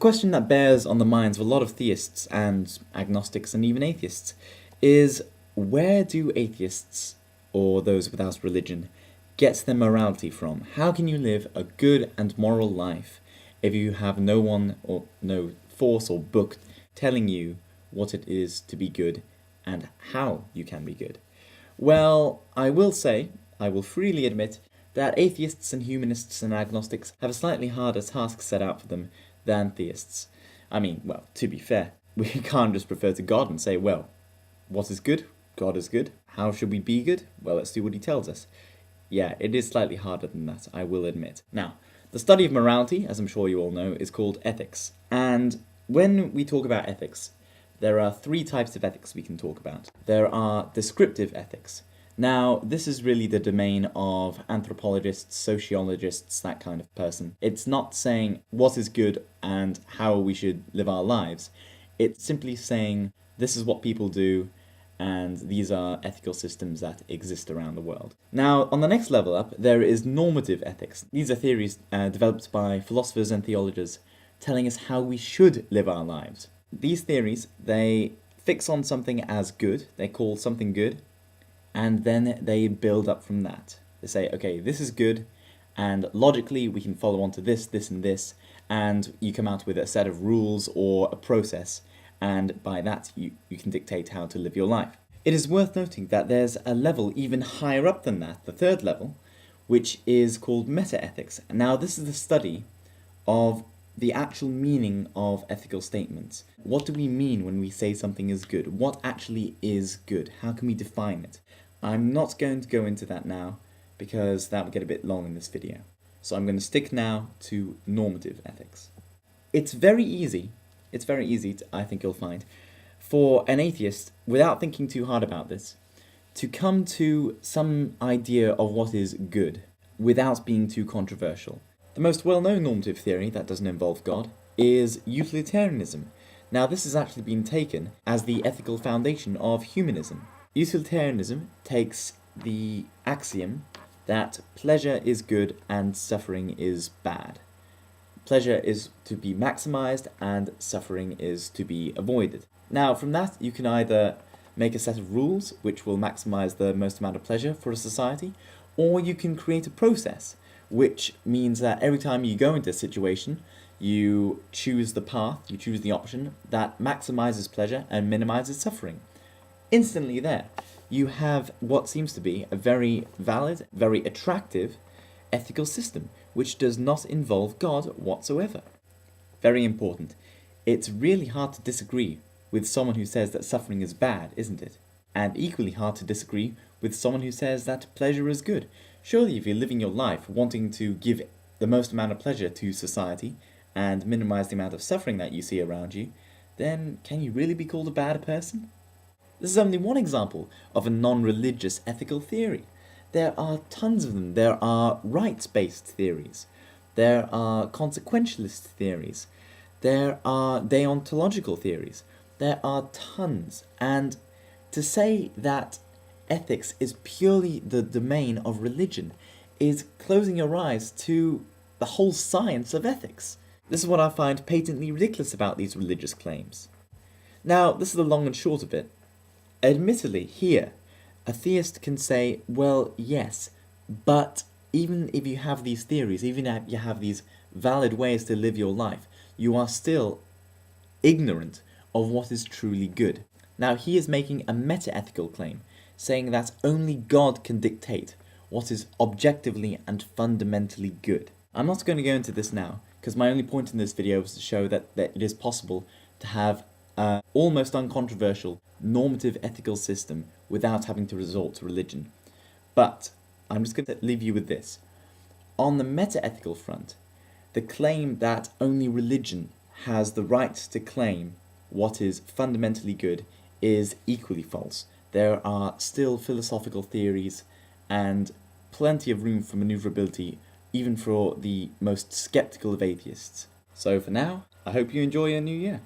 question that bears on the minds of a lot of theists and agnostics and even atheists is, where do atheists, or those without religion, get their morality from? How can you live a good and moral life if you have no one or no force or book telling you what it is to be good and how you can be good? Well, I will freely admit, that atheists and humanists and agnostics have a slightly harder task set out for them than theists. I mean, well, to be fair, we can't just refer to God and say, well, what is good? God is good. How should we be good? Well, let's do what he tells us. Yeah, it is slightly harder than that, I will admit. Now, the study of morality, as I'm sure you all know, is called ethics. And when we talk about ethics, there are three types of ethics we can talk about. There are descriptive ethics. Now, this is really the domain of anthropologists, sociologists, that kind of person. It's not saying what is good and how we should live our lives. It's simply saying this is what people do and these are ethical systems that exist around the world. Now, on the next level up, there is normative ethics. These are theories developed by philosophers and theologians telling us how we should live our lives. These theories, they fix on something as good, they call something good, and then they build up from that. They say, okay, this is good, and logically we can follow on to this, this, and this, and you come out with a set of rules or a process, and by that you can dictate how to live your life. It is worth noting that there's a level even higher up than that, the third level, which is called meta-ethics. Now, this is the study of the actual meaning of ethical statements. What do we mean when we say something is good? What actually is good? How can we define it? I'm not going to go into that now because that would get a bit long in this video. So I'm going to stick now to normative ethics. It's very easy, I think you'll find, for an atheist, without thinking too hard about this, to come to some idea of what is good without being too controversial. The most well-known normative theory that doesn't involve God is utilitarianism. Now, this has actually been taken as the ethical foundation of humanism. Utilitarianism takes the axiom that pleasure is good and suffering is bad. Pleasure is to be maximized and suffering is to be avoided. Now, from that, you can either make a set of rules which will maximize the most amount of pleasure for a society, or you can create a process which means that every time you go into a situation, you choose the path, you choose the option that maximizes pleasure and minimizes suffering. Instantly there, you have what seems to be a very valid, very attractive ethical system, which does not involve God whatsoever. Very important. It's really hard to disagree with someone who says that suffering is bad, isn't it? And equally hard to disagree with someone who says that pleasure is good. Surely if you're living your life wanting to give the most amount of pleasure to society and minimize the amount of suffering that you see around you, then can you really be called a bad person? This is only one example of a non-religious ethical theory. There are tons of them. There are rights-based theories. There are consequentialist theories. There are deontological theories. There are tons. And to say that ethics is purely the domain of religion is closing your eyes to the whole science of ethics. This is what I find patently ridiculous about these religious claims. Now, this is the long and short of it. Admittedly, here, a theist can say, well, yes, but even if you have these theories, even if you have these valid ways to live your life, you are still ignorant of what is truly good. Now, he is making a meta-ethical claim, saying that only God can dictate what is objectively and fundamentally good. I'm not going to go into this now, because my only point in this video was to show that it is possible to have an almost uncontroversial normative ethical system without having to resort to religion. But I'm just going to leave you with this. On the meta-ethical front, the claim that only religion has the right to claim what is fundamentally good is equally false. There are still philosophical theories and plenty of room for maneuverability even for the most skeptical of atheists. So for now, I hope you enjoy your new year.